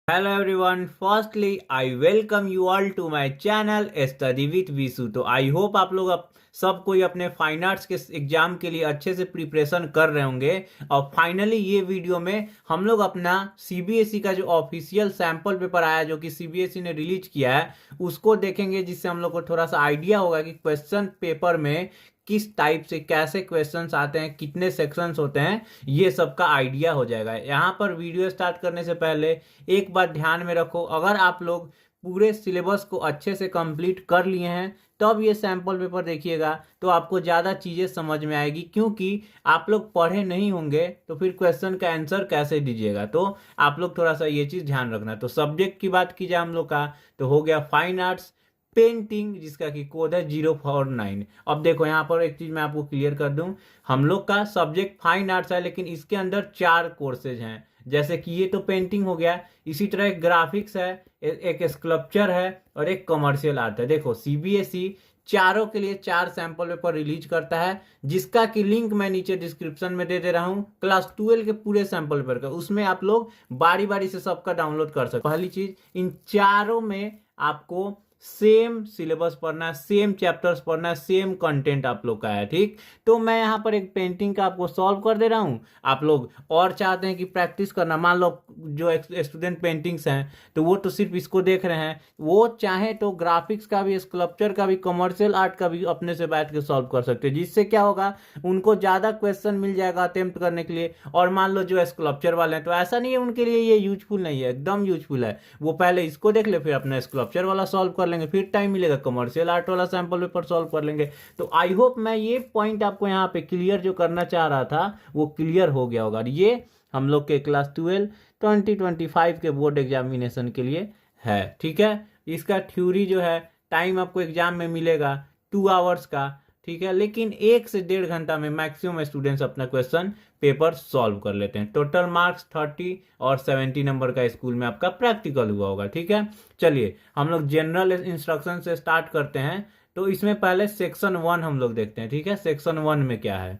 Hello everyone, firstly I welcome you all to my channel study with Vishu. तो I hope आप लोग सब कोई अपने फाइन आर्ट्स के एग्जाम के लिए अच्छे से प्रिपरेशन कर रहे होंगे। और फाइनली ये वीडियो में हम लोग अपना सीबीएसई का जो ऑफिशियल सैंपल पेपर आया जो कि सीबीएसई ने रिलीज किया है उसको देखेंगे, जिससे हम लोग को थोड़ा सा आइडिया होगा कि क्वेश्चन पेपर में किस टाइप से कैसे क्वेश्चंस आते हैं, कितने सेक्शंस होते हैं, ये सब का आइडिया हो जाएगा। यहाँ पर वीडियो स्टार्ट करने से पहले एक बात ध्यान में रखो, अगर आप लोग पूरे सिलेबस को अच्छे से कंप्लीट कर लिए हैं तब ये सैंपल पेपर देखिएगा तो आपको ज़्यादा चीज़ें समझ में आएगी, क्योंकि आप लोग पढ़े नहीं होंगे तो फिर क्वेश्चन का आंसर कैसे दीजिएगा। तो आप लोग थोड़ा सा ये चीज़ ध्यान रखना। तो सब्जेक्ट की बात की जाए हम लोग का, तो हो गया फाइन आर्ट्स पेंटिंग, जिसका कि कोड है 049। अब देखो यहाँ पर एक चीज मैं आपको क्लियर कर दूं, हम लोग का सब्जेक्ट फाइन आर्ट्स है लेकिन इसके अंदर 4 कोर्सेज हैं। जैसे कि ये तो पेंटिंग हो गया, इसी तरह एक ग्राफिक्स है, एक स्कल्पचर है और एक कमर्शियल आर्ट है। देखो सीबीएसई चारों के लिए 4 सैंपल पेपर रिलीज करता है, जिसका कि लिंक मैं नीचे डिस्क्रिप्शन में दे रहा हूँ क्लास 12 के पूरे सैंपल पेपर का। उसमें आप लोग बारी बारी से सबका डाउनलोड कर सकते। पहली चीज, इन चारों में आपको सेम सिलेबस पढ़ना है, सेम चैप्टर्स पढ़ना है, सेम कंटेंट आप लोग का है, ठीक। तो मैं यहाँ पर एक पेंटिंग का आपको सॉल्व कर दे रहा हूँ। आप लोग और चाहते हैं कि प्रैक्टिस करना, मान लो जो स्टूडेंट पेंटिंग्स हैं तो वो तो सिर्फ इसको देख रहे हैं, वो चाहे तो ग्राफिक्स का भी, स्कल्पचर का भी, कमर्शियल आर्ट का भी अपने से बैठ के सॉल्व कर सकते हैं, जिससे क्या होगा उनको ज़्यादा क्वेश्चन मिल जाएगा अटेम्प्ट करने के लिए। और मान लो जो स्कल्पचर वाले हैं तो ऐसा नहीं है उनके लिए ये यूजफुल नहीं है, एकदम यूजफुल है। वो पहले इसको देख ले, फिर अपना स्कल्पचर वाला सॉल्व कर लेंगे, फिर टाइम मिलेगा कमर्शियल आर्ट वाला सैंपल पेपर सॉल्व कर लेंगे। तो आई होप मैं ये पॉइंट आपको यहाँ पे क्लियर जो करना चाह रहा था वो क्लियर हो गया होगा। ये हम लोग के क्लास 12 2025 के बोर्ड एग्जामिनेशन के लिए है, ठीक है। इसका थ्योरी जो है टाइम आपको एग्जाम में मिलेगा 2 आवर्स का, ठीक है। लेकिन 1 से 1.5 घंटा में मैक्सिमम स्टूडेंट्स अपना क्वेश्चन पेपर सॉल्व कर लेते हैं। टोटल मार्क्स 30 और 70 नंबर का स्कूल में आपका प्रैक्टिकल हुआ होगा, ठीक है। चलिए हम लोग जनरल इंस्ट्रक्शन से स्टार्ट करते हैं। तो इसमें पहले सेक्शन 1 हम लोग देखते हैं, ठीक है। सेक्शन 1 में क्या है,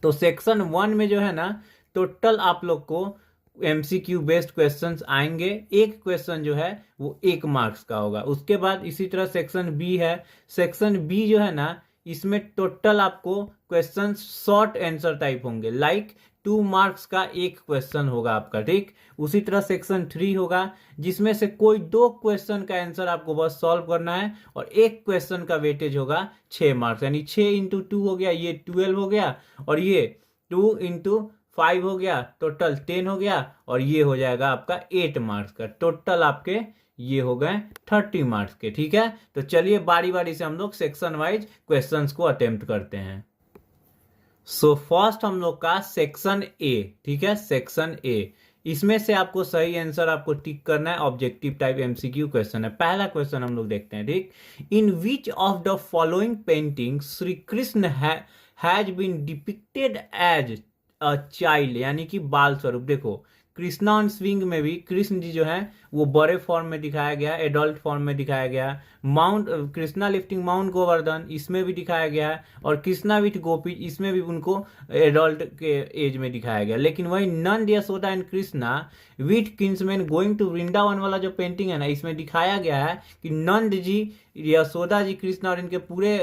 तो सेक्शन 1 में जो है ना, टोटल आप लोग को एमसीक्यू बेस्ड क्वेश्चंस आएंगे। एक क्वेश्चन जो है वो 1 मार्क्स का होगा। उसके बाद इसी तरह सेक्शन बी है। सेक्शन बी जो है ना, इसमें टोटल आपको क्वेश्चन शॉर्ट आंसर टाइप होंगे, लाइक 2 मार्क्स का एक क्वेश्चन होगा आपका, ठीक। उसी तरह सेक्शन 3 होगा, जिसमें से कोई 2 क्वेश्चन का आंसर आपको बस सॉल्व करना है और एक क्वेश्चन का वेटेज होगा 6 मार्क्स, यानी 6 इंटू 2 हो गया, ये 12 हो गया, और ये 2 इंटू 5 हो गया, टोटल 10 हो गया, और ये हो जाएगा आपका 8 मार्क्स का। टोटल आपके ये हो गए 30 मार्क्स के, ठीक है। तो चलिए बारी बारी से हम लोग सेक्शन वाइज क्वेश्चंस को अटेम्प्ट करते हैं। सो फर्स्ट हम लोग का सेक्शन ए, ठीक है। सेक्शन ए, इसमें से आपको सही आंसर आपको टिक करना है। ऑब्जेक्टिव टाइप एमसीक्यू क्वेश्चन है। पहला क्वेश्चन हम लोग देखते हैं, ठीक। In which of the following painting Shri Krishna has been depicted as a child, यानी कि बाल स्वरूप। देखो कृष्णा ऑन स्विंग में भी कृष्ण जी जो है वो बड़े फॉर्म में दिखाया गया, एडल्ट फॉर्म में दिखाया गया। Mount Krishna lifting mount Govardhan, इसमें भी दिखाया गया है। और कृष्णा विथ गोपी, इसमें भी उनको एडल्ट के एज में दिखाया गया। लेकिन वही Nand Yashoda and Krishna with kinsmen going to Vrindavan वाला जो पेंटिंग है ना, इसमें दिखाया गया है कि नंद जी, यशोदा जी, कृष्णा और इनके पूरे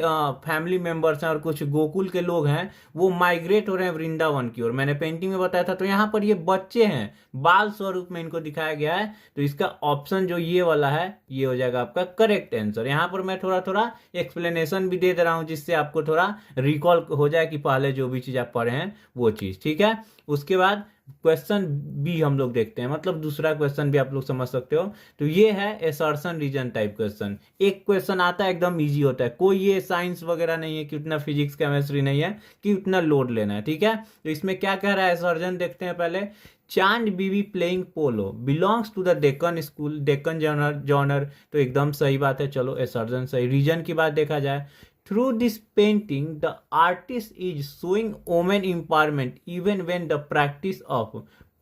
फैमिली मेंबर्स हैं और कुछ गोकुल के लोग हैं, वो माइग्रेट हो रहे हैं वृंदावन की ओर। मैंने पेंटिंग में बताया था। तो यहाँ पर ये बच्चे हैं, बाल स्वरूप में इनको दिखाया गया है। तो इसका ऑप्शन जो ये वाला है ये हो जाएगा आपका करेक्ट आंसर। यहाँ पर मैं थोड़ा थोड़ा एक्सप्लेनेशन भी दे रहा हूँ, जिससे आपको थोड़ा रिकॉल हो जाए कि पहले जो भी चीज आप पढ़े हैं वो चीज, ठीक है। उसके बाद क्वेश्चन बी हम लोग देखते हैं, मतलब दूसरा क्वेश्चन भी आप लोग समझ सकते हो। तो ये है एसर्शन रीजन टाइप क्वेश्चन। एक क्वेश्चन आता है एकदम इजी होता है, कोई ये साइंस वगैरह नहीं है कि उतना फिजिक्स केमिस्ट्री नहीं है कि उतना लोड लेना है, ठीक है। तो इसमें क्या कह रहा है एसर्जन, देखते हैं पहले। Chand Bibi playing polo belongs to the Deccan school, Deccan genre. तो एकदम सही बात है, चलो एसर्जन सही। रीजन की बात देखा जाए, through this painting the artist is showing women empowerment even when the practice of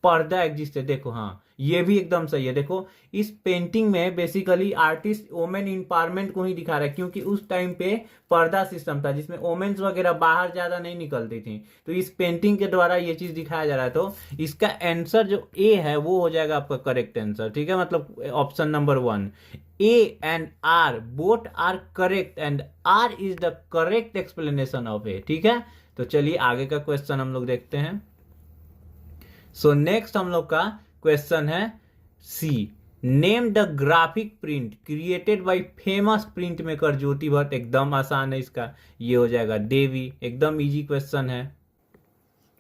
पर्दा एग्जिस्ट। देखो हाँ, ये भी एकदम सही है। देखो इस पेंटिंग में बेसिकली आर्टिस्ट वोमेन इंपावरमेंट को ही दिखा रहा है, क्योंकि उस टाइम पे पर्दा सिस्टम था जिसमें वोमेन्स वगैरह बाहर ज्यादा नहीं निकलती थी, तो इस पेंटिंग के द्वारा ये चीज दिखाया जा रहा है। तो इसका आंसर जो ए है वो हो जाएगा आपका करेक्ट आंसर, ठीक है, मतलब option number 1, A and R both are correct and R is the correct explanation of A, ठीक है। तो चलिए आगे का क्वेश्चन हम लोग देखते हैं। सो नेक्स्ट हम लोग का क्वेश्चन है C, name the graphic print created by famous print maker Jyoti Bhatt. एकदम आसान है इसका, ये हो जाएगा देवी, एकदम इजी क्वेश्चन है।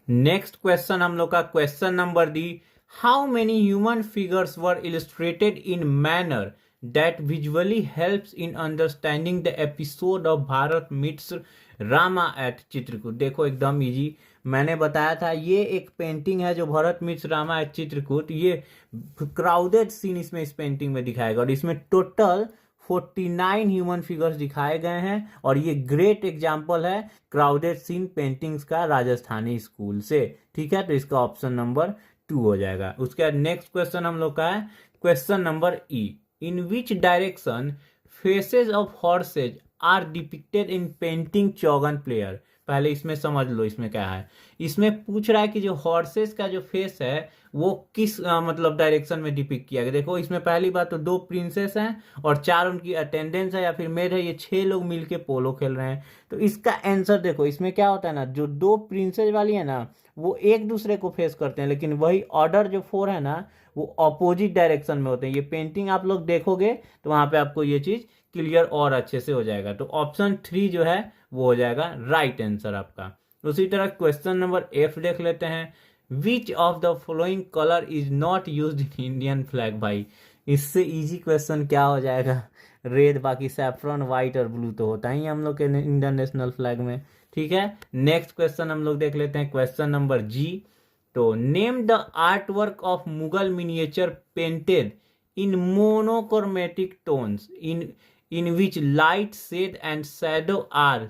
नेक्स्ट क्वेश्चन हम लोग का question number D, how many human figures were illustrated in manner that visually helps in understanding the episode of Bharat meets Rama at Chitrakoot. देखो एकदम इजी, मैंने बताया था ये एक पेंटिंग है जो भरत मिट्स रामा एट चित्रकूट, ये क्राउडेड सीन इसमें इस पेंटिंग में दिखाएगा और इसमें टोटल 49 ह्यूमन फिगर्स दिखाए गए हैं और ये ग्रेट एग्जाम्पल है क्राउडेड सीन पेंटिंग्स का राजस्थानी स्कूल से, ठीक है। तो इसका ऑप्शन नंबर 2 हो जाएगा। उसके बाद नेक्स्ट क्वेश्चन हम लोग का है question number E, in which direction faces of horses are depicted in painting Chaugan player. पहले इसमें समझ लो इसमें क्या है। इसमें पूछ रहा है कि जो हॉर्सेस का जो फेस है वो किस मतलब डायरेक्शन में डिपिक्ट किया गया। देखो इसमें पहली बात तो 2 प्रिंसेस हैं और 4 उनकी अटेंडेंस है या फिर मेड है, ये 6 लोग मिलके पोलो खेल रहे हैं। तो इसका आंसर देखो इसमें क्या होता है ना, जो 2 प्रिंसेस वाली है ना वो एक दूसरे को फेस करते हैं, लेकिन वही ऑर्डर जो 4 है ना वो अपोजिट डायरेक्शन में होते हैं। ये पेंटिंग आप लोग देखोगे तो वहां पे आपको ये चीज क्लियर और अच्छे से हो जाएगा। तो ऑप्शन 3 जो है वो हो जाएगा राइट आंसर आपका। उसी तरह क्वेश्चन नंबर एफ देख लेते हैं, which of the following colour is not used in Indian flag. भाई इससे इजी क्वेश्चन क्या हो जाएगा, रेड, बाकी सैफरन, व्हाइट और ब्लू तो होता ही हम लोग के इंडियन नेशनल फ्लैग में, ठीक है। नेक्स्ट क्वेश्चन हम लोग देख लेते हैं क्वेश्चन नंबर जी, तो name the art work of Mughal miniature painted in monochromatic tones in which light, shade and shadow are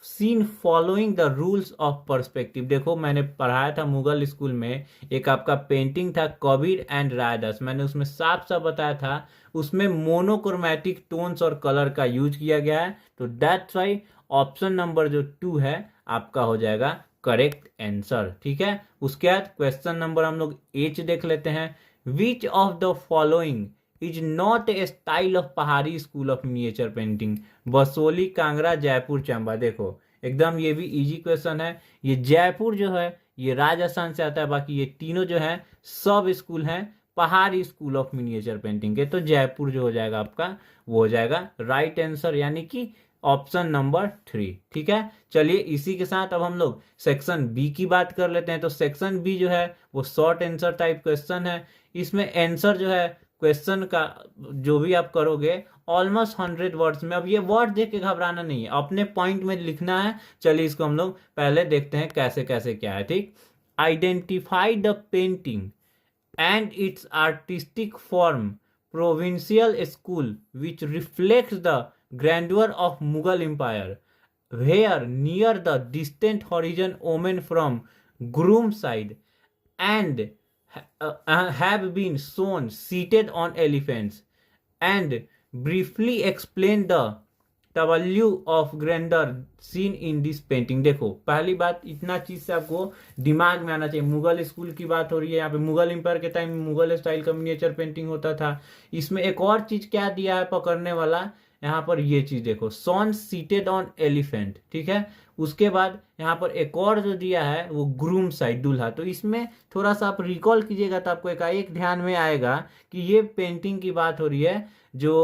seen following the rules of perspective। देखो मैंने पढ़ाया था मुगल स्कूल में, एक आपका पेंटिंग था कबीर एंड रायदास, मैंने उसमें साफ साफ बताया था उसमें मोनोक्रोमेटिक टोन्स और कलर का यूज किया गया है। तो दैट्स वाई ऑप्शन नंबर जो 2 है आपका हो जाएगा करेक्ट आंसर, ठीक है। उसके बाद क्वेश्चन नंबर हम लोग एच देख लेते हैं, which of the following is not a style of Pahari school of miniature painting. Basohli, Kangra, Jaipur, Chamba. देखो एकदम ये भी इजी क्वेश्चन है। ये जयपुर जो है ये राजस्थान से आता है, बाकी ये तीनों जो है सब स्कूल हैं पहाड़ी स्कूल ऑफ मिनिएचर पेंटिंग के। तो जयपुर जो हो जाएगा आपका वो हो जाएगा राइट आंसर, यानी कि ऑप्शन नंबर 3, ठीक है। चलिए इसी के साथ अब हम लोग सेक्शन बी की बात कर लेते हैं। तो सेक्शन बी जो है वो शॉर्ट आंसर टाइप क्वेश्चन है। इसमें आंसर जो है क्वेश्चन का जो भी आप करोगे ऑलमोस्ट 100 वर्ड्स में। अब ये वर्ड देख के घबराना नहीं है, अपने पॉइंट में लिखना है। चलिए इसको हम लोग पहले देखते हैं कैसे कैसे क्या है, ठीक। Identify the painting and its artistic form provincial school which reflects the grandeur of Mughal empire where near the distant horizon women from groom side and have been shown seated on elephants and briefly explain the value of grandeur seen in this painting। देखो पहली बात इतना चीज से आपको दिमाग में आना चाहिए, मुगल स्कूल की बात हो रही है यहाँ पे, मुगल एम्पायर के टाइम मुगल स्टाइल का मिनिएचर पेंटिंग होता था। इसमें एक और चीज क्या दिया है पकड़ने वाला, यहाँ पर ये चीज देखो, सॉन सीटेड ऑन एलिफेंट, ठीक है। उसके बाद यहाँ पर एक और जो दिया है वो ग्रूम साइड, दूल्हा। तो इसमें थोड़ा सा आप रिकॉल कीजिएगा तो आपको एक ध्यान में आएगा कि ये पेंटिंग की बात हो रही है जो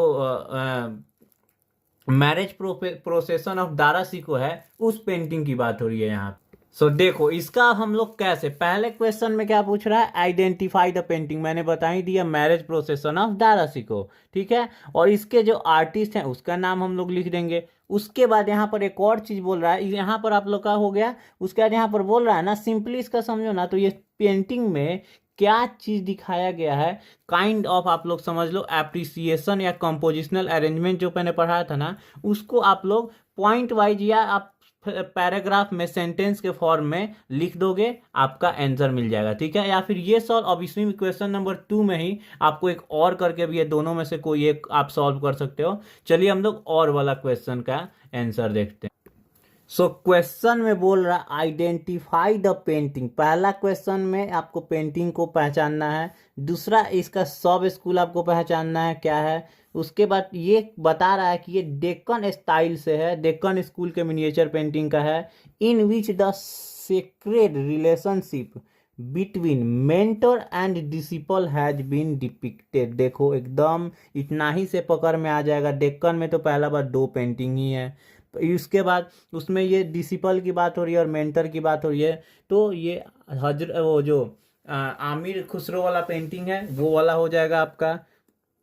मैरिज प्रोसेशन ऑफ दारा सिको है उस पेंटिंग की बात हो रही है यहाँ। सो देखो इसका हम लोग कैसे, पहले क्वेश्चन में क्या पूछ रहा है, आइडेंटिफाई द पेंटिंग, मैंने बता ही दिया मैरिज प्रोसेशन ऑफ दारा सिको, ठीक है। और इसके जो आर्टिस्ट हैं उसका नाम हम लोग लिख देंगे। उसके बाद यहाँ पर एक और चीज बोल रहा है, यहाँ पर आप लोग का हो गया। उसके बाद यहाँ पर बोल रहा है ना, सिंपली इसका समझो ना, तो ये पेंटिंग में क्या चीज दिखाया गया है, काइंड ऑफ आप लोग समझ लो एप्रिसिएशन या कंपोजिशनल अरेंजमेंट जो मैंने पढ़ाया था ना, उसको आप लोग पॉइंट वाइज या आप पैराग्राफ में सेंटेंस के फॉर्म में लिख दोगे, आपका आंसर मिल जाएगा, ठीक है। या फिर ये सॉल्व, अब इसमें क्वेश्चन नंबर 2 में ही आपको एक और करके भी, ये दोनों में से कोई एक आप सॉल्व कर सकते हो। चलिए हम लोग और वाला क्वेश्चन का आंसर देखते हैं। सो क्वेश्चन में बोल रहा आइडेंटिफाई द पेंटिंग। पहला क्वेश्चन में आपको पेंटिंग को पहचानना है, दूसरा इसका सब स्कूल आपको पहचानना है क्या है, उसके बाद ये बता रहा है कि ये डेक्कन स्टाइल से है, डेक्कन स्कूल के मिनिएचर पेंटिंग का है। In which the sacred relationship between mentor and disciple has been depicted. देखो एकदम इतना ही से पकड़ में आ जाएगा। डेक्कन में तो पहला बार 2 पेंटिंग ही है, इसके बाद उसमें ये डिसिपल की बात हो रही है और मेंटर की बात हो रही है, तो ये वो जो आमिर खुसरो वाला पेंटिंग है वो वाला हो जाएगा आपका।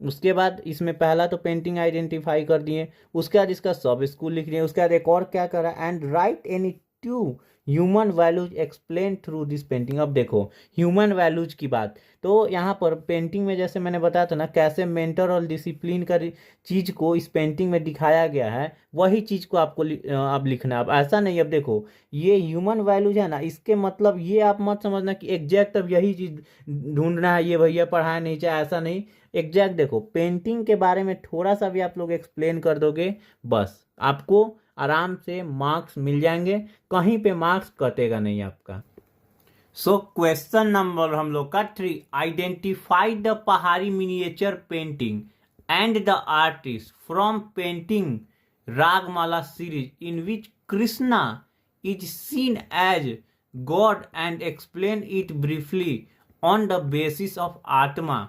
उसके बाद इसमें पहला तो पेंटिंग आइडेंटिफाई कर दिए, उसके बाद इसका सब स्कूल लिख दिए, उसके बाद एक और क्या करा, and right any 2 human values explain through this painting. अब देखो ह्यूमन वैल्यूज की बात, तो यहाँ पर पेंटिंग में जैसे मैंने बताया था ना, कैसे मेंटर और डिसिप्लिन का चीज़ को इस पेंटिंग में दिखाया गया है, वही चीज़ को आपको अब लिखना है। अब ऐसा नहीं, अब देखो ये ह्यूमन वैल्यूज है ना, इसके मतलब ये आप मत समझना कि एग्जैक्ट अब यही चीज़ ढूंढना है, ये भैया पढ़ाया नहीं चाहे, ऐसा नहीं। एग्जैक्ट देखो पेंटिंग के बारे में थोड़ा सा भी आप लोग एक्सप्लेन कर दोगे, बस आपको आराम से मार्क्स मिल जाएंगे, कहीं पे मार्क्स कटेगा नहीं आपका। सो क्वेश्चन नंबर हम लोग का 3, identify the Pahari miniature painting and the artist from painting Ragamala series in which Krishna is seen as god and explain it briefly on the basis of atma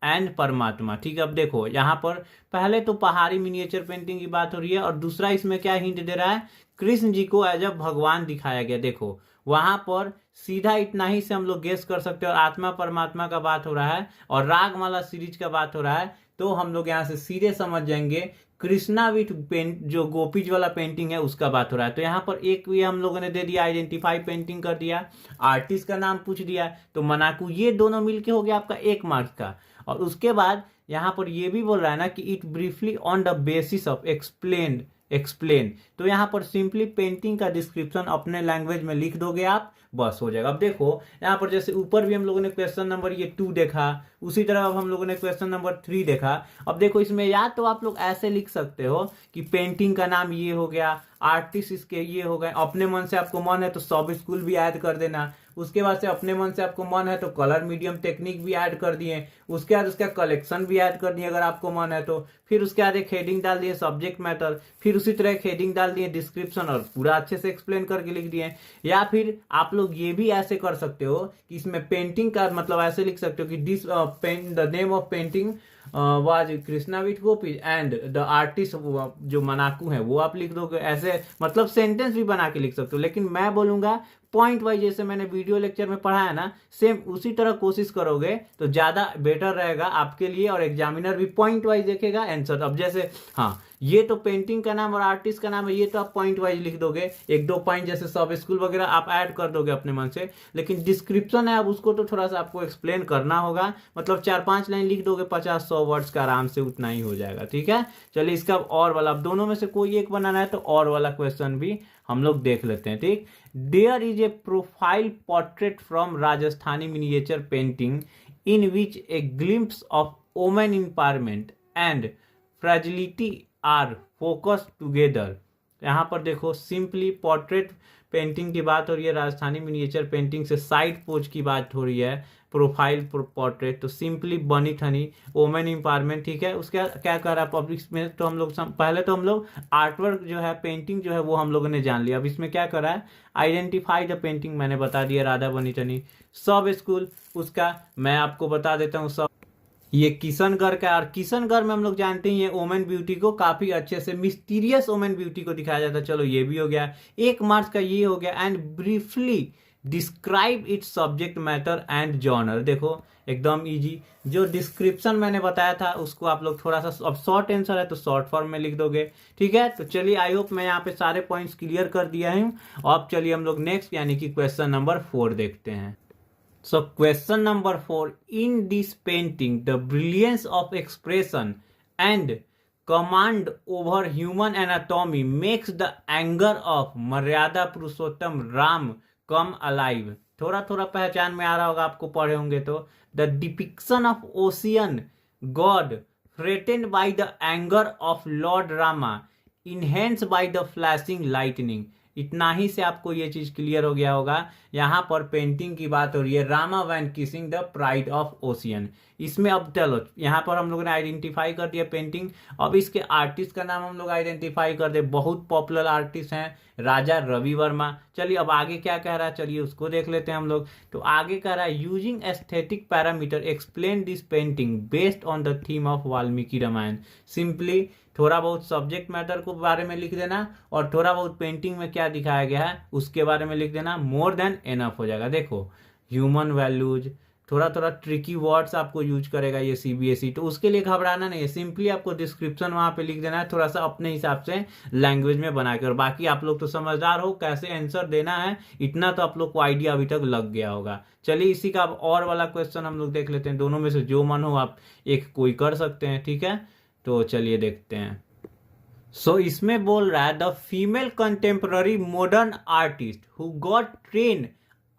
and paramatma. ठीक है, अब देखो यहाँ पर पहले तो पहाड़ी मिनिएचर पेंटिंग की बात हो रही है, और दूसरा इसमें क्या हिंट दे रहा है, कृष्ण जी को एज अ भगवान दिखाया गया। देखो वहां पर सीधा इतना ही से हम लोग गेस कर सकते हैं, और आत्मा परमात्मा का बात हो रहा है और रागमाला सीरीज का बात हो रहा है, तो हम लोग यहाँ से सीधे समझ जाएंगे कृष्णा विथ पेंट, जो गोपीज वाला पेंटिंग है उसका बात हो रहा है। तो यहाँ पर एक भी हम लोगों ने दे दिया, आइडेंटिफाई पेंटिंग कर दिया, आर्टिस्ट का नाम पूछ दिया, तो मनाकू, ये दोनों मिलके हो गया आपका 1 मार्क्स का। और उसके बाद यहाँ पर ये भी बोल रहा है ना कि it briefly on the basis of explain, तो यहाँ पर सिंपली पेंटिंग का डिस्क्रिप्शन अपने लैंग्वेज में लिख दोगे आप, बस हो जाएगा। अब देखो यहाँ पर जैसे ऊपर भी हम लोगों ने क्वेश्चन नंबर ये 2 देखा, उसी तरह अब हम लोगों ने क्वेश्चन नंबर 3 देखा। अब देखो इसमें या तो आप लोग ऐसे लिख सकते हो कि पेंटिंग का नाम ये हो गया, आर्टिस्ट इसके ये हो गए, अपने मन से आपको मन है तो सब स्कूल भी ऐड कर देना, उसके बाद से अपने मन से आपको मन है तो कलर मीडियम टेक्निक भी ऐड कर दिए, उसके बाद उसका कलेक्शन भी ऐड कर दिए अगर आपको मन है तो, फिर उसके बाद एक हेडिंग डाल दिए सब्जेक्ट मैटर, फिर उसी तरह एक हेडिंग डाल दिए डिस्क्रिप्शन, और पूरा अच्छे से एक्सप्लेन करके लिख दिए। या फिर आप लोग ये भी ऐसे कर सकते हो कि इसमें पेंटिंग का मतलब ऐसे लिख सकते हो कि this the name of painting was Krishna with Gopi and the artist जो मनाकू है वो आप लिख दोगे, ऐसे मतलब सेंटेंस भी बना के लिख सकते हो। लेकिन मैं बोलूंगा पॉइंट वाइज, जैसे मैंने वीडियो लेक्चर में पढ़ाया ना, सेम उसी तरह कोशिश करोगे तो ज्यादा बेटर रहेगा आपके लिए, और एग्जामिनर भी पॉइंट वाइज देखेगा आंसर। अब जैसे हाँ ये तो पेंटिंग का नाम और आर्टिस्ट का नाम है, ये तो आप पॉइंट वाइज लिख दोगे, 1-2 पॉइंट जैसे सब स्कूल वगैरह आप ऐड कर दोगे अपने मन से। लेकिन डिस्क्रिप्शन है, अब उसको तो थोड़ा सा आपको एक्सप्लेन करना होगा, मतलब 4-5 लाइन लिख दोगे, 50-100 वर्ड्स का आराम से उतना ही हो जाएगा। ठीक है, चलिए इसका और वाला, अब दोनों में से कोई एक बनाना है तो और वाला क्वेश्चन भी हम लोग देख लेते हैं। ठीक, there is a profile portrait from Rajasthani miniature painting in which a glimpse of women empowerment and fragility are focus together. यहाँ पर देखो सिंपली पोर्ट्रेट पेंटिंग की बात हो रही है, राजस्थानी मिनिएचर पेंटिंग से साइड पोज की बात हो रही है, प्रोफाइल पोर्ट्रेट, तो सिंपली बनी ठनी वोमेन एम्पावरमेंट। ठीक है, उसका क्या कर रहा है पब्लिक में, तो हम लोग पहले तो हम लोग आर्टवर्क जो है, पेंटिंग जो है वो हम लोगों ने जान लिया। अब इसमें क्या कर रहा है, आइडेंटिफाई द पेंटिंग मैंने बता दिया, राधा बनी ठनी। सब स्कूल उसका मैं आपको बता देता हूँ, सब ये किशनगढ़ का, और किशनगढ़ में हम लोग जानते हैं ये ओमेन ब्यूटी को काफी अच्छे से, मिस्टीरियस ओमेन ब्यूटी को दिखाया जाता है। चलो ये भी हो गया, 1 मार्क्स का ये हो गया। And briefly describe it's subject matter and genre. देखो एकदम इजी, जो डिस्क्रिप्शन मैंने बताया था उसको आप लोग थोड़ा सा, अब शॉर्ट आंसर है तो शॉर्ट फॉर्म में लिख दोगे। ठीक है, तो चलिए आई होप मैं यहाँ पे सारे पॉइंट्स क्लियर कर दिया हूँ। अब चलिए हम लोग नेक्स्ट यानी कि क्वेश्चन नंबर 4 देखते हैं। So question number 4, in this painting the brilliance of expression and command over human anatomy makes the anger of मर्यादा पुरुषोत्तम राम कम अलाइव। थोड़ा थोड़ा पहचान में आ रहा होगा आपको, पढ़े होंगे तो। The depiction of ocean God threatened by the anger of Lord Rama enhance by the flashing lightning. इतना ही से आपको ये चीज क्लियर हो गया होगा। यहाँ पर पेंटिंग की बात हो रही है, Rama vanquishing the pride of ocean. इसमें अब चलो यहाँ पर हम लोगों ने आइडेंटिफाई कर दिया पेंटिंग। अब इसके आर्टिस्ट का नाम हम लोग आइडेंटिफाई कर दे। बहुत पॉपुलर आर्टिस्ट हैं राजा रवि वर्मा। चलिए अब आगे क्या कह रहा है, चलिए उसको देख लेते हैं हम लोग। तो आगे कह रहा है using aesthetic parameter explain this painting based on the theme of Valmiki Ramayan. Simply थोड़ा बहुत सब्जेक्ट मैटर को बारे में लिख देना और थोड़ा बहुत पेंटिंग में क्या दिखाया गया है उसके बारे में लिख देना, मोर देन एनफ हो जाएगा। देखो ह्यूमन वैल्यूज, थोड़ा थोड़ा ट्रिकी वर्ड्स आपको यूज करेगा ये सीबीएसई, तो उसके लिए घबराना नहीं है। सिंपली आपको डिस्क्रिप्शन वहां पे लिख देना है, थोड़ा सा अपने हिसाब से लैंग्वेज में बनाकर। बाकी आप लोग तो समझदार हो, कैसे आंसर देना है इतना तो आप लोग को आइडिया अभी तक लग गया होगा। चलिए इसी का अब और वाला क्वेश्चन हम लोग देख लेते हैं। दोनों में से जो मन हो आप एक कोई कर सकते हैं, ठीक है। तो चलिए देखते हैं। सो इसमें बोल रहा है the female contemporary modern artist who got train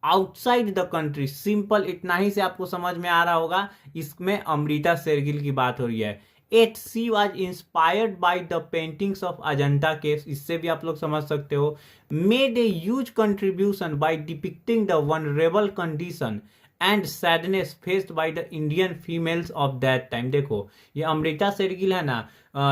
outside the country. Simple इतना ही से आपको समझ में आ रहा होगा। इसमें अमृता शेरगिल की बात हो रही है। At she was inspired by the paintings of Ajanta caves. इससे भी आप लोग समझ सकते हो। Made a huge contribution by depicting the vulnerable condition and sadness faced by the Indian females of that time. देखो ये अमृता शेरगिल है ना,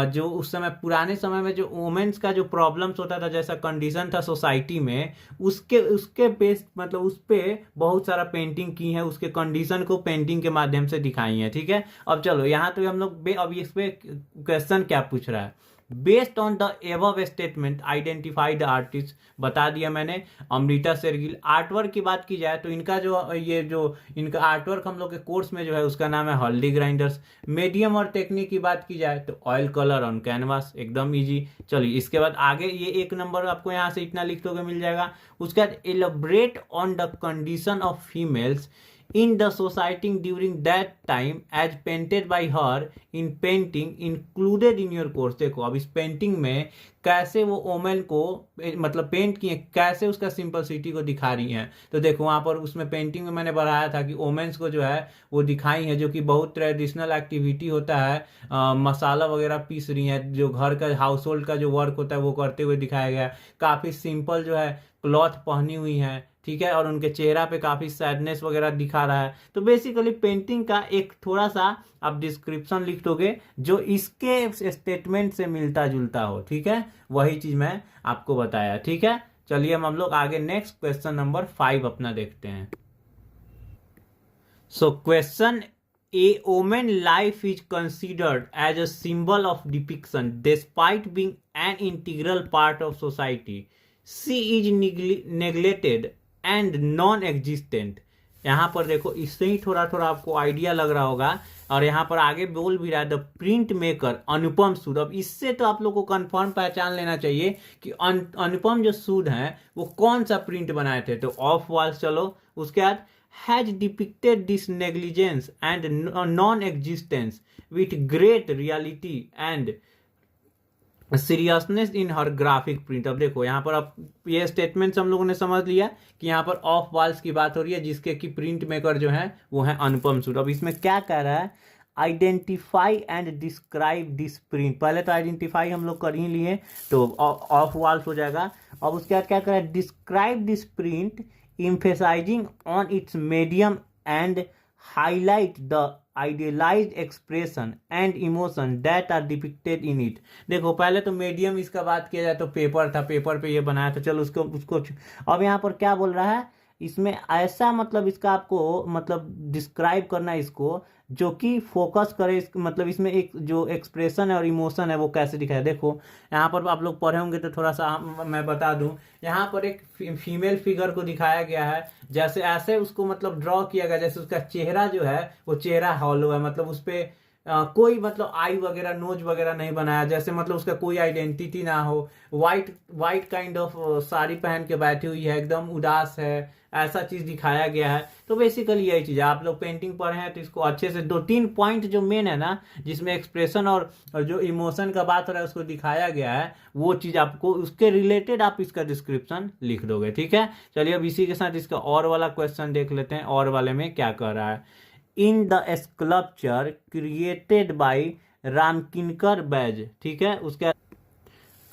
जो उस समय पुराने समय में जो वुमेन्स का जो प्रॉब्लम्स होता था, जैसा कंडीशन था सोसाइटी में, उसके बेस मतलब उस पे बहुत सारा पेंटिंग की है, उसके कंडीशन को पेंटिंग के माध्यम से दिखाई है, ठीक है। अब चलो यहाँ तो हम लोग अब इस पे क्वेश्चन क्या पूछ रहा है, based on the above statement identify the artist. बता दिया मैंने अमृता शेरगिल। आर्टवर्क की बात की जाए तो इनका जो इनका आर्टवर्क हम लोग के कोर्स में जो है उसका नाम है हल्दी ग्राइंडर्स। मीडियम और टेक्निक की बात की जाए तो ऑयल कलर ऑन कैनवास, एकदम इजी। चलिए इसके बाद आगे ये एक नंबर आपको यहाँ से इतना लिख दोगे मिल जाएगा। उसके बाद elaborate on the condition of females in the society during that time as painted by her in painting included in your course। देखो अब इस पेंटिंग में कैसे वो ओमेन को मतलब पेंट किए, कैसे उसका सिंपलिसिटी को दिखा रही हैं। तो देखो वहाँ पर उसमें पेंटिंग में मैंने बढ़ाया था कि ओमेन्स को जो है वो दिखाई है जो कि बहुत ट्रेडिशनल एक्टिविटी होता है, मसाला वगैरह पीस रही हैं, जो घर का हाउस होल्ड का जो वर्क होता है वो करते हुए दिखाया गया। काफ़ी सिंपल जो है क्लॉथ पहनी हुई हैं, ठीक है, और उनके चेहरा पे काफी सैडनेस वगैरह दिखा रहा है। तो बेसिकली पेंटिंग का एक थोड़ा सा आप डिस्क्रिप्शन लिख दोगे जो इसके स्टेटमेंट से मिलता जुलता हो, ठीक है, वही चीज मैं आपको बताया, ठीक है। चलिए हम लोग आगे नेक्स्ट क्वेश्चन नंबर 5 अपना देखते हैं। So question A women life is considered as a symbol of depiction despite being an integral part of society. She is neglected and non existent. यहाँ पर देखो इससे ही थोड़ा थोड़ा आपको आइडिया लग रहा होगा। और यहाँ पर आगे बोल भी रहा है द प्रिंट मेकर अनुपम सूद। अब इससे तो आप लोग को कंफर्म पहचान लेना चाहिए कि अनुपम जो सूद हैं वो कौन सा प्रिंट बनाए थे। तो ऑफ वॉल्स, चलो उसके बाद has depicted this negligence and non existence with great reality and seriousness in her graphic print. अब देखो यहाँ पर अब ये स्टेटमेंट्स हम लोगों ने समझ लिया कि यहाँ पर ऑफ वॉल्स की बात हो रही है जिसके कि प्रिंट मेकर जो है वो है अनुपम सूद। अब इसमें क्या कह रहा है, identify and describe this print. पहले तो आइडेंटिफाई हम लोग कर ही लिए तो ऑफ वॉल्स हो जाएगा। अब उसके बाद क्या कर रहा है, describe this print emphasizing on its medium and highlight the idealized expression and emotion that are depicted in it। देखो पहले तो मीडियम इसका बात किया जाए तो पेपर था, पेपर पे ये बनाया था, चलो उसको अब यहाँ पर क्या बोल रहा है, इसमें ऐसा मतलब इसका आपको मतलब डिस्क्राइब करना इसको जो कि फोकस करे मतलब इसमें एक जो एक्सप्रेशन है और इमोशन है वो कैसे दिखाए। देखो यहाँ पर आप लोग पढ़े होंगे तो थोड़ा सा मैं बता दूं, यहाँ पर एक फीमेल फिगर को दिखाया गया है, जैसे ऐसे उसको मतलब ड्रॉ किया गया जैसे उसका चेहरा जो है वो चेहरा हॉलो है, मतलब उस पर कोई मतलब आई वगैरह नोज वगैरह नहीं बनाया, जैसे मतलब उसका कोई आइडेंटिटी ना हो, white white kind of sari पहन के बैठी हुई है, एकदम उदास है, ऐसा चीज दिखाया गया है। तो बेसिकली यही चीज है, आप लोग पेंटिंग पढ़े हैं तो इसको अच्छे से 2-3 पॉइंट जो मेन है ना, जिसमें एक्सप्रेशन और जो इमोशन का बात हो रहा है उसको दिखाया गया है, वो चीज आपको उसके रिलेटेड आप इसका डिस्क्रिप्शन लिख दोगे। ठीक है, चलिए अब इसी के साथ इसका और वाला क्वेश्चन देख लेते हैं, और वाले में क्या कह रहा है। In the sculpture created by Ramkinkar Baij, ठीक है, उसके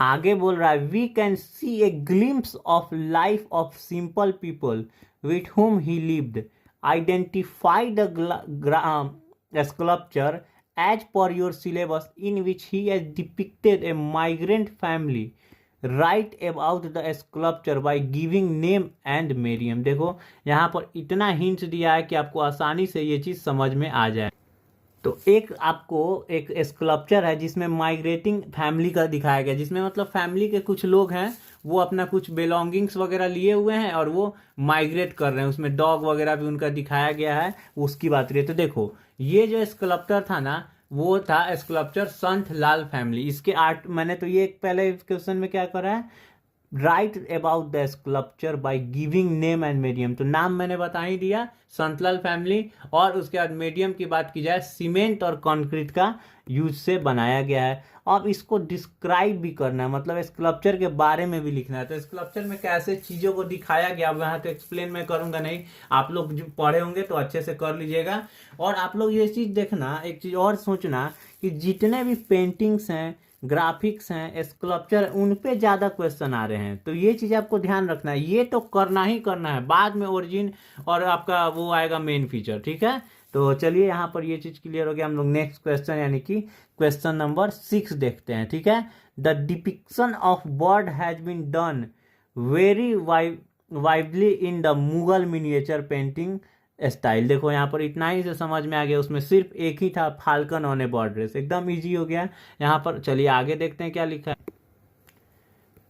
आगे बोल रहा है we can see a glimpse of life of simple people with whom he lived, identify the sculpture as per your syllabus in which he has depicted a migrant family, write about the sculpture by giving name and medium. देखो यहाँ पर इतना hint दिया है कि आपको आसानी से ये चीज़ समझ में आ जाए। तो एक आपको एक स्कल्पचर है जिसमें माइग्रेटिंग फैमिली का दिखाया गया, जिसमें मतलब फैमिली के कुछ लोग हैं, वो अपना कुछ बिलोंगिंग्स वगैरह लिए हुए हैं और वो माइग्रेट कर रहे हैं, उसमें डॉग वगैरह भी उनका दिखाया गया है, उसकी बात रही है। तो देखो ये जो स्कल्पचर था ना, वो था स्कल्पचर संत लाल फैमिली। इसके आर्ट मैंने तो ये पहले क्वेश्चन में क्या करा है, right about the sculpture by giving name and medium. तो नाम मैंने बता ही दिया, संतलाल फैमिली, और उसके बाद मीडियम की बात की जाए, सीमेंट और कंक्रीट का यूज से बनाया गया है। अब इसको डिस्क्राइब भी करना है, मतलब स्कल्पचर के बारे में भी लिखना है। तो स्कल्पचर में कैसे चीज़ों को दिखाया गया, अब यहाँ तो एक्सप्लेन मैं करूँगा नहीं, आप लोग जो पढ़े होंगे तो अच्छे से कर लीजिएगा। और आप लोग ये चीज़ देखना, एक चीज़ और सोचना कि जितने भी पेंटिंग्स हैं, ग्राफिक्स हैं, स्कल्पचर, उन पे ज़्यादा क्वेश्चन आ रहे हैं। तो ये चीज़ आपको ध्यान रखना है, ये तो करना ही करना है, बाद में ओरिजिन और आपका वो आएगा मेन फीचर। ठीक है, तो चलिए यहाँ पर ये चीज़ क्लियर हो गया। हम लोग नेक्स्ट क्वेश्चन यानी कि क्वेश्चन नंबर 6 देखते हैं। ठीक है, the depiction of bird has been done very widely in the Mughal miniature painting style. देखो यहाँ पर इतना ही से समझ में आ गया, उसमें सिर्फ एक ही था, falcon on A bird dress, एकदम इजी हो गया यहाँ पर। चलिए आगे देखते हैं क्या लिखा है।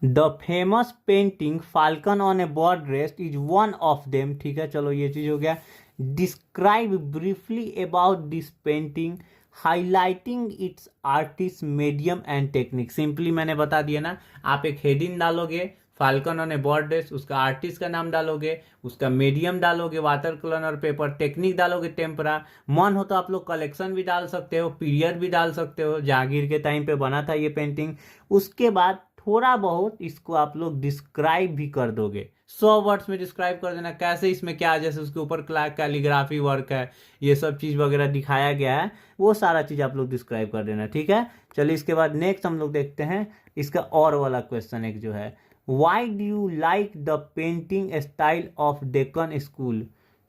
The famous painting falcon on A bird dress is one of them. ठीक है, चलो ये चीज हो गया। Describe briefly about this painting highlighting it's artist medium and technique. Simply मैंने बता दिया ना, आप एक हेडिंग डालोगे falcon on A bird dress, उसका आर्टिस्ट का नाम डालोगे, उसका मीडियम डालोगे वाटर कलर और पेपर, टेक्निक डालोगे टेम्परा, मन हो तो आप लोग कलेक्शन भी डाल सकते हो, पीरियड भी डाल सकते हो, जहांगीर के टाइम पे बना था ये पेंटिंग। उसके बाद थोड़ा बहुत इसको आप लोग डिस्क्राइब भी कर दोगे, 100 वर्ड्स में डिस्क्राइब कर देना, कैसे इसमें क्या, जैसे उसके ऊपर कैलीग्राफी वर्क है, ये सब चीज़ वगैरह दिखाया गया है, वो सारा चीज़ आप लोग डिस्क्राइब कर देना। ठीक है, चलिए इसके बाद नेक्स्ट हम लोग देखते हैं इसका और वाला क्वेश्चन एक जो है, why do you like the painting style of Deccan school?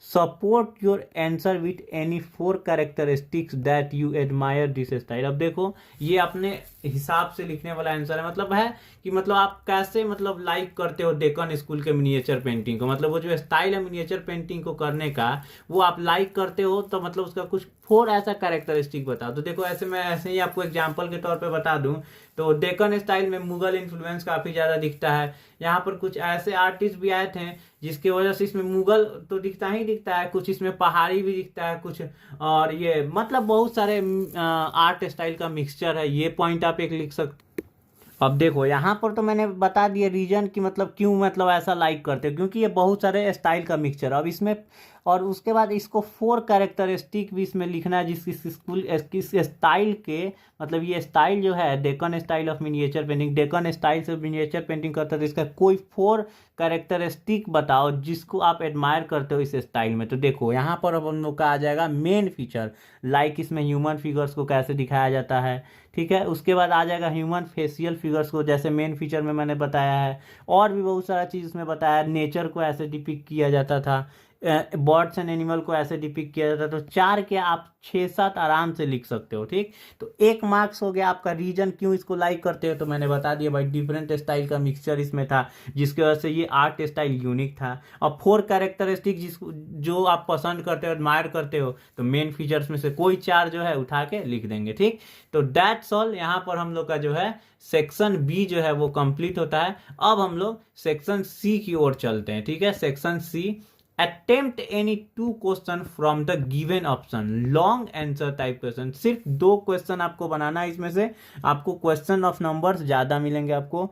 Support your answer with any 4 characteristics that you admire this style। अब देखो ये अपने हिसाब से लिखने वाला आंसर है, मतलब है कि मतलब आप कैसे मतलब लाइक करते हो डेक्कन स्कूल के मिनिएचर पेंटिंग को, मतलब वो जो स्टाइल है मिनिएचर पेंटिंग को करने का, वो आप लाइक करते हो, तो मतलब उसका कुछ 4 ऐसा कैरेक्टरिस्टिक बताओ। तो देखो ऐसे मैं ऐसे ही आपको एग्जांपल के तौर पे बता दूं तो डेक्कन स्टाइल में मुगल इन्फ्लुएंस काफ़ी ज़्यादा दिखता है। यहाँ पर कुछ ऐसे आर्टिस्ट भी आए थे जिसकी वजह से इसमें मुगल तो दिखता ही दिखता है, कुछ इसमें पहाड़ी भी दिखता है कुछ, और ये मतलब बहुत सारे आर्ट स्टाइल का मिक्सचर है, ये पॉइंट आप एक लिख सकते। अब देखो यहाँ पर तो मैंने बता दिया रीजन कि मतलब क्यों मतलब ऐसा लाइक करते हो, क्योंकि ये बहुत सारे स्टाइल का मिक्सचर। अब इसमें और उसके बाद इसको 4 कैरेक्टरिस्टिक भी इसमें लिखना है जिसकी स्कूल किस स्टाइल के, मतलब ये स्टाइल जो है Deccan style of miniature painting, Deccan style से मिनिएचर पेंटिंग करता है, तो इसका कोई 4 कैरेक्टरिस्टिक बताओ जिसको आप एडमायर करते हो इस स्टाइल में। तो देखो यहाँ पर अब हम लोग का आ जाएगा मेन फीचर, लाइक इसमें ह्यूमन फिगर्स को कैसे दिखाया जाता है। ठीक है, उसके बाद आ जाएगा ह्यूमन फेशियल फिगर्स को, जैसे मेन फीचर में मैंने बताया है, और भी बहुत सारा चीज़ इसमें बताया, नेचर को ऐसे डिपिक्ट किया जाता था, बर्ड्स एंड एनिमल को ऐसे डिपिक्ट किया जाता है। तो 4 के आप 6-7 आराम से लिख सकते हो। ठीक, तो 1 मार्क्स हो गया आपका। रीजन क्यों इसको लाइक करते हो तो मैंने बता दिया भाई, डिफरेंट स्टाइल का मिक्सचर इसमें था जिसकी वजह से ये आर्ट स्टाइल यूनिक था। और 4 कैरेक्टरिस्टिक जिसको जो आप पसंद करते हो, एडमायर करते हो, तो मेन फीचर्स में से कोई 4 जो है उठा के लिख देंगे। ठीक, तो दैट्स ऑल। यहाँ पर हम लोग का जो है सेक्शन बी जो है वो कंप्लीट होता है। अब हम लोग सेक्शन सी की ओर चलते हैं। ठीक है, section C attempt any two question from the given option, long answer type question, सिर्फ 2 क्वेश्चन आपको बनाना है, इसमें से आपको क्वेश्चन ऑफ नंबर्स ज्यादा मिलेंगे आपको।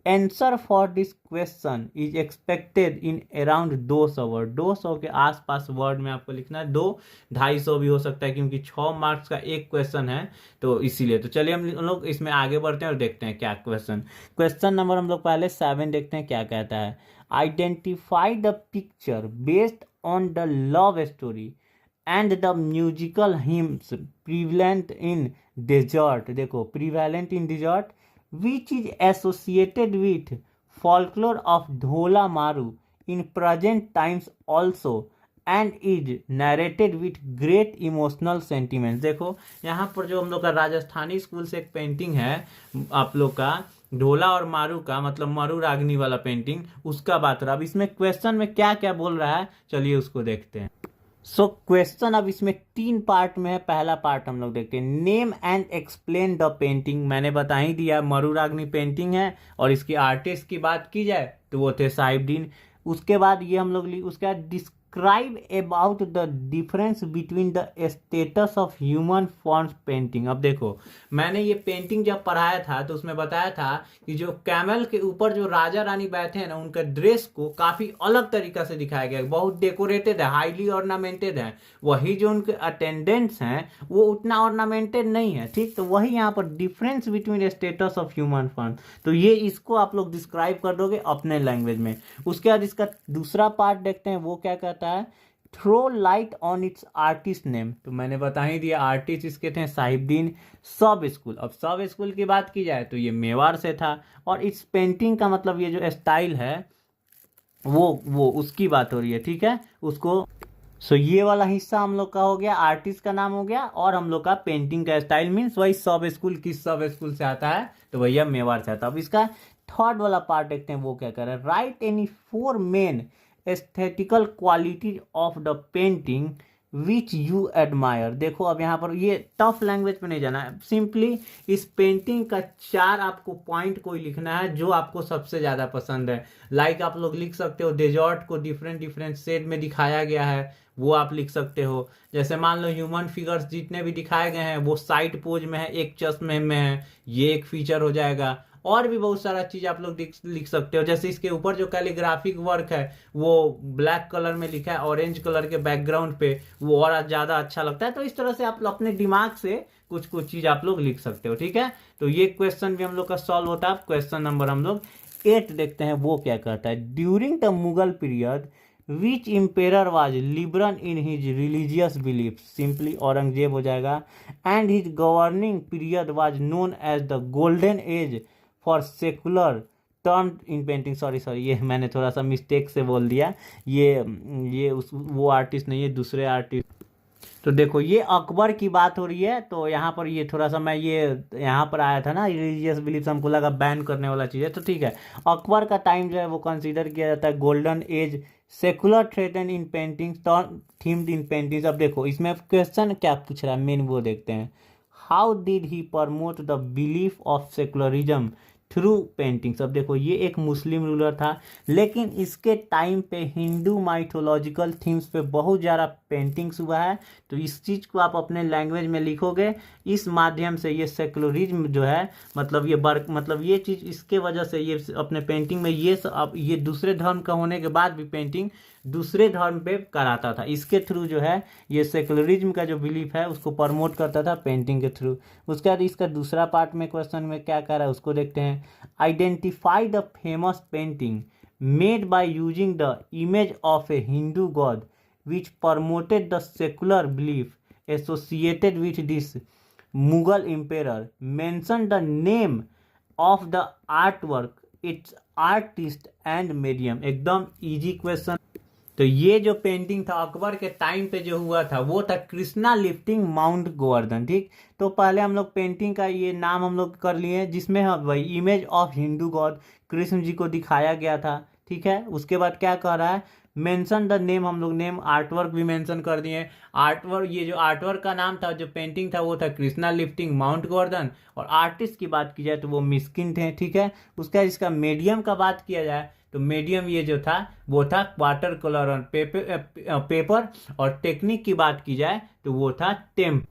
Answer for this question is expected in around 200 word, 200 के आसपास वर्ड में आपको लिखना है, 200-250 भी हो सकता है क्योंकि 6 मार्क्स का एक क्वेश्चन है, तो इसीलिए। तो चलिए हम लोग इसमें आगे बढ़ते हैं और देखते हैं क्या क्वेश्चन नंबर हम लोग पहले 7 देखते हैं क्या कहता है। Identify the picture based on the love story and the musical hymns prevalent in desert, देखो prevalent in desert which is associated with folklore of Dhola Maru in present times also and is narrated with great emotional sentiments। देखो यहाँ पर जो हम लोग का Rajasthani school से एक पेंटिंग है आप लोग का ढोला और मारू का, मतलब मारू रागनी वाला पेंटिंग, उसका बात रहा। अब इसमें क्वेश्चन में क्या क्या बोल रहा है, चलिए उसको देखते हैं। क्वेश्चन अब इसमें 3 पार्ट में है। पहला पार्ट हम लोग देखते हैं, name and explain the painting. मैंने बता ही दिया मरुराग्नि पेंटिंग है, और इसकी आर्टिस्ट की बात की जाए तो वो थे साहिबदीन। उसके बाद ये हम लोग उसके बाद describe about the difference between the status of human forms painting. अब देखो मैंने ये पेंटिंग जब पढ़ाया था तो उसमें बताया था कि जो कैमल के ऊपर जो राजा रानी बैठे हैं ना, उनका ड्रेस को काफी अलग तरीका से दिखाया गया, बहुत डेकोरेटेड है, हाईली ऑर्नामेंटेड है। वही जो उनके अटेंडेंट्स हैं वो उतना ऑर्नामेंटेड नहीं है, ठीक। तो वही यहाँ पर difference between status of human form, तो ये इसको आप लोग डिस्क्राइब कर दोगे अपने लैंग्वेज में। उसके बाद इसका दूसरा पार्ट देखते हैं, वो क्या कहता है, throw light on its artist name. तो मैंने बता ही दिया आर्टिस्ट इसके थे साहिबदीन सब स्कूल। अब सब स्कूल की बात की जाए तो ये मेवाड़ से था, और इस पेंटिंग का मतलब ये जो स्टाइल है वो उसकी बात हो रही है, ठीक है उसको। ये वाला हिस्सा हम लोग का हो गया, आर्टिस्ट का नाम हो गया, और हम लोग का पेंटिंग का स्टाइल मीन्स वही सब स्कूल, किस सब स्कूल से आता है, तो भैया मेवाड़ से आता है। अब इसका थर्ड वाला पार्ट देखते हैं, वो क्या कर रहा है, right any 4 main aesthetical quality of the painting which you admire. देखो अब यहाँ पर ये टफ लैंग्वेज में नहीं जाना है, सिंपली इस पेंटिंग का 4 आपको पॉइंट कोई लिखना है जो आपको सबसे ज्यादा पसंद है। लाइक आप लोग लिख सकते हो डेजर्ट को डिफरेंट डिफरेंट शेड में दिखाया गया है, वो आप लिख सकते हो। जैसे मान लो ह्यूमन फिगर्स जितने भी दिखाए गए हैं वो साइड पोज में है, एक चश्मे में है, ये एक फीचर हो जाएगा। और भी बहुत सारा चीज आप लोग लिख सकते हो। जैसे इसके ऊपर जो कैलीग्राफिक वर्क है वो ब्लैक कलर में लिखा है, ऑरेंज कलर के बैकग्राउंड पे, वो और ज्यादा अच्छा लगता है। तो इस तरह से आप लोग अपने दिमाग से कुछ कुछ चीज आप लोग लिख सकते हो, ठीक है। तो ये क्वेश्चन भी हम लोग का सॉल्व होता है। क्वेश्चन नंबर हम लोग 8 देखते हैं, वो क्या कहता है, during the Mughal period which emperor was liberal in his religious belief, simply Aurangzeb हो जाएगा, and his governing period was known as the golden age for secular turn in painting. Sorry ये मैंने थोड़ा सा मिस्टेक से बोल दिया, ये वो आर्टिस्ट नहीं है, दूसरे आर्टिस्ट। तो देखो ये अकबर की बात हो रही है, तो यहाँ पर ये थोड़ा सा मैं ये यहाँ पर आया था ना रिलीजियस बिलीफ, हमको लगा बैन करने वाला चीज़ है, तो ठीक है। अकबर का टाइम जो है वो कंसीडर किया जाता है गोल्डन एज, सेकुलर थ्रेटन इन पेंटिंग्स, थीम्ड इन पेंटिंग्स। अब देखो इसमें क्वेश्चन क्या पूछ रहा है मेन, वो देखते हैं। How did he promote the belief of secularism through paintings. अब देखो ये एक मुस्लिम रूलर था, लेकिन इसके टाइम पे हिंदू माइथोलॉजिकल थीम्स पे बहुत ज़्यादा पेंटिंग्स हुआ है। तो इस चीज़ को आप अपने लैंग्वेज में लिखोगे, इस माध्यम से ये सेकुलरिज्म जो है मतलब ये चीज़ इसके वजह से ये अपने पेंटिंग में ये दूसरे धर्म का होने के बाद भी पेंटिंग दूसरे धर्म पे कराता था। इसके थ्रू जो है ये सेकुलरिज्म का जो बिलीफ है उसको प्रमोट करता था पेंटिंग के थ्रू। उसके बाद इसका दूसरा पार्ट में क्वेश्चन में क्या कह रहा है उसको देखते हैं। Identify the famous painting made by using the image of A Hindu God which promoted the secular belief associated with this Mughal ampere. Mention the name of the art work, it's artist and medium. एकदम easy question. तो ये जो painting था अकबर के time पे जो हुआ था वो था कृष्णा लिफ्टिंग माउंट गोवर्धन, ठीक। तो पहले हम लोग पेंटिंग का ये नाम हम लोग कर लिए जिसमें वही image of Hindu god Krishna ji को दिखाया गया था, ठीक है। उसके बाद क्या कह रहा है, मेंशन द नेम, हम लोग नेम आर्टवर्क भी मेंशन कर दिए। आर्टवर्क, ये जो आर्टवर्क का नाम था जो पेंटिंग था वो था कृष्णा लिफ्टिंग माउंट गोवर्धन, और आर्टिस्ट की बात की जाए तो वो मिस्किन थे, ठीक है। उसका इसका मीडियम का बात किया जाए तो मीडियम ये जो था वो था वाटर कलर और पेपर, और टेक्निक की बात की जाए तो वो था टेम्प।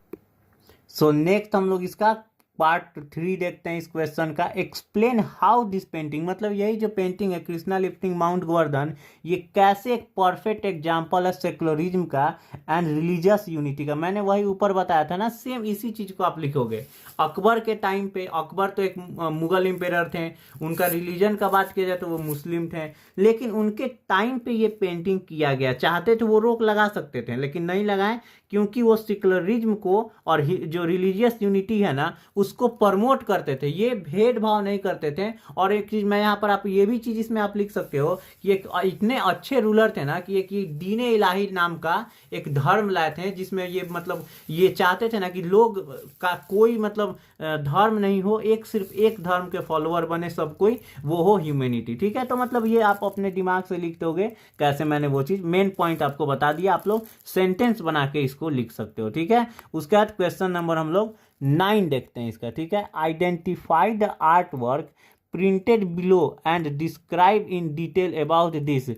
सो नेक्स्ट हम लोग इसका पार्ट 3 देखते हैं इस क्वेश्चन का। एक्सप्लेन हाउ दिस पेंटिंग, मतलब यही जो पेंटिंग है कृष्णा लिफ्टिंग माउंट गोवर्धन, ये कैसे एक परफेक्ट एग्जांपल है सेक्युलरिज्म का एंड रिलीजियस यूनिटी का। मैंने वही ऊपर बताया था ना, सेम इसी चीज को आप लिखोगे। अकबर के टाइम पे, अकबर तो एक मुगल एम्पेरर थे, उनका रिलीजन का बात किया जाए तो वो मुस्लिम थे, लेकिन उनके टाइम पे ये पेंटिंग किया गया। चाहते थे वो रोक लगा सकते थे लेकिन नहीं लगाए, क्योंकि वो सेक्युलरिज्म को और जो रिलीजियस यूनिटी है ना उसको प्रमोट करते थे, ये भेदभाव नहीं करते थे। और एक चीज मैं यहाँ पर आप ये भी चीज इसमें आप लिख सकते हो कि एक इतने अच्छे रूलर थे ना कि एक दीन इलाही नाम का एक धर्म लाए थे, जिसमें ये मतलब ये चाहते थे ना कि लोग का कोई मतलब धर्म नहीं हो, एक सिर्फ एक धर्म के फॉलोअर बने सब कोई, वो हो ह्यूमैनिटी। ठीक है, तो मतलब ये आप अपने दिमाग से लिखते होगे कैसे, मैंने वो चीज मेन पॉइंट आपको बता दिया, आप लोग सेंटेंस बना के इसको लिख सकते हो। ठीक है, उसके बाद क्वेश्चन नंबर हम लोग 9 देखते हैं इसका। ठीक है, identify the art work printed below and describe in detail about this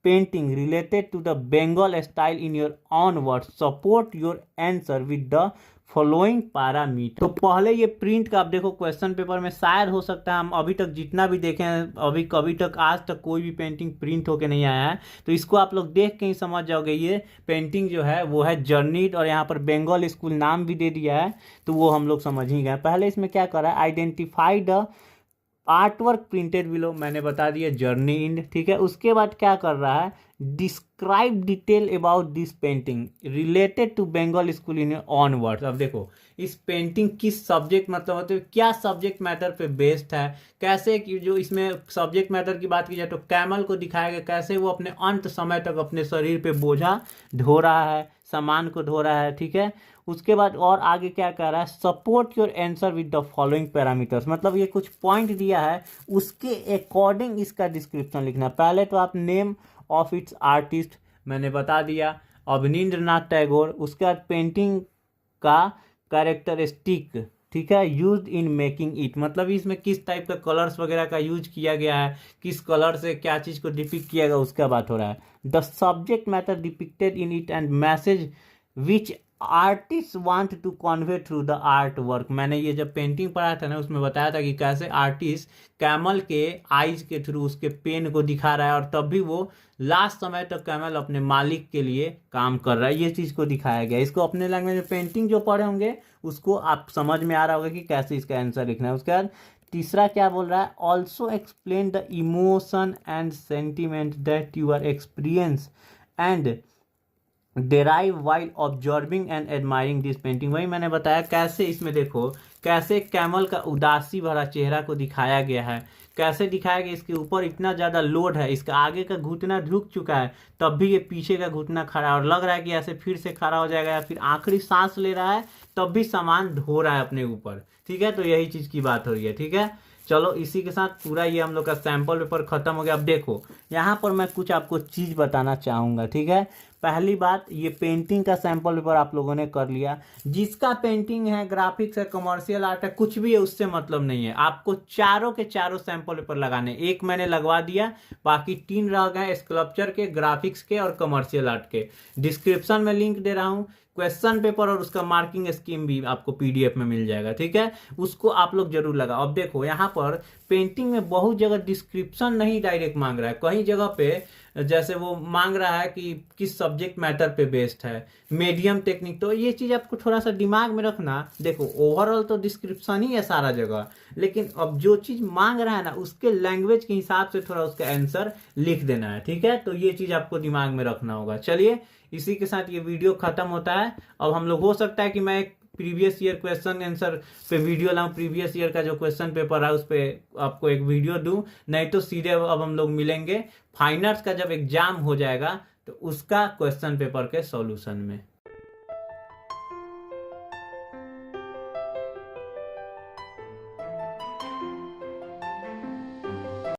painting related to the Bengal style in your own word, support your answer with the following parameter. तो पहले ये प्रिंट का आप देखो क्वेश्चन पेपर में शायद हो सकता है हम अभी तक जितना भी देखे हैं, अभी कभी तक आज तक कोई भी पेंटिंग प्रिंट होके नहीं आया है, तो इसको आप लोग देख के ही समझ जाओगे ये पेंटिंग जो है वो है जर्नीड, और यहाँ पर बंगाल स्कूल नाम भी दे दिया है, तो वो हम लोग समझ ही गए। पहले इसमें क्या कर रहा है, identify the art work printed below, मैंने बता दिया जर्नी इन। ठीक है, उसके बाद क्या कर रहा है, describe detail about this painting related to Bengal school in own words. अब देखो इस पेंटिंग किस सब्जेक्ट मतलब होते हैं, क्या सब्जेक्ट मैटर पे बेस्ड है, कैसे कि जो इसमें सब्जेक्ट मैटर की बात की जाए तो कैमल को दिखाया गया कैसे वो अपने अंत समय तक अपने शरीर पे बोझा ढो रहा है, सामान को ढो रहा है। ठीक है, उसके बाद और आगे क्या कह रहा है, support your answer with the following parameters, मतलब ये कुछ पॉइंट दिया है उसके अकॉर्डिंग इसका डिस्क्रिप्शन लिखना। पहले तो आप नेम ऑफ इट्स आर्टिस्ट मैंने बता दिया, अवनींद्रनाथ टैगोर। उसके बाद पेंटिंग का कैरेक्टरिस्टिक, ठीक है, यूज इन मेकिंग इट, मतलब इसमें किस टाइप का कलर्स वगैरह का यूज किया गया है, किस कलर से क्या चीज़ को डिपिक्ट किया गया उसका बात हो रहा है। The subject matter depicted in it and message which artist want to convey through the art work. मैंने ये जब पेंटिंग पढ़ा था ना उसमें बताया था कि कैसे आर्टिस्ट कैमल के आईज के थ्रू उसके पेन को दिखा रहा है, और तब भी वो लास्ट समय तक कैमल अपने मालिक के लिए काम कर रहा है, ये चीज़ को दिखाया गया। इसको अपने लैंग्वेज में पेंटिंग जो पढ़े होंगे उसको आप समझ में आ रहा होगा कि कैसे इसका आंसर लिखना है। उसके बाद तीसरा क्या बोल रहा है, also explain the emotion and sentiment that you are experience and derive while observing and admiring this painting. वही मैंने बताया कैसे इसमें देखो कैसे कैमल का उदासी भरा चेहरा को दिखाया गया है, कैसे दिखाया गया इसके ऊपर इतना ज़्यादा लोड है, इसका आगे का घुटना झुक चुका है तब भी ये पीछे का घुटना खड़ा है, और लग रहा है कि ऐसे फिर से खड़ा हो जाएगा या फिर आखिरी सांस ले रहा है तब भी सामान ढो रहा है अपने ऊपर। ठीक है, तो यही चीज़ की बात हो रही है। ठीक है, चलो इसी के साथ पूरा ये हम लोग का सैंपल पेपर खत्म हो गया। अब देखो यहाँ पर मैं कुछ आपको चीज़ बताना चाहूँगा। ठीक है, पहली बात, ये पेंटिंग का सैंपल पेपर आप लोगों ने कर लिया, जिसका पेंटिंग है, ग्राफिक्स है, कमर्शियल आर्ट है, कुछ भी है उससे मतलब नहीं है, आपको चारों के चारों सैंपल पेपर लगाने। एक मैंने लगवा दिया, बाकी 3 रह गए, स्कल्पचर के, ग्राफिक्स के और कमर्शियल आर्ट के। डिस्क्रिप्शन में लिंक दे रहा हूँ, क्वेश्चन पेपर और उसका मार्किंग स्कीम भी आपको पीडीएफ में मिल जाएगा। ठीक है, उसको आप लोग जरूर लगाओ। अब देखो यहाँ पर पेंटिंग में बहुत जगह डिस्क्रिप्शन नहीं डायरेक्ट मांग रहा है, कहीं जगह पे जैसे वो मांग रहा है कि किस सब्जेक्ट मैटर पे बेस्ड है, मीडियम टेक्निक, तो ये चीज़ आपको थोड़ा सा दिमाग में रखना। देखो ओवरऑल तो डिस्क्रिप्शन ही है सारा जगह, लेकिन अब जो चीज़ मांग रहा है ना उसके लैंग्वेज के हिसाब से थोड़ा उसका आंसर लिख देना है। ठीक है, तो ये चीज़ आपको दिमाग में रखना होगा। चलिए इसी के साथ ये वीडियो खत्म होता है। अब हम लोग, हो सकता है कि मैं एक प्रीवियस ईयर क्वेश्चन आंसर पे वीडियो लाऊं, प्रीवियस ईयर का जो क्वेश्चन पेपर है उस पर आपको एक वीडियो दूं, नहीं तो सीधे अब हम लोग मिलेंगे फाइन आर्ट्स का जब एग्जाम हो जाएगा तो उसका क्वेश्चन पेपर के सॉल्यूशन में।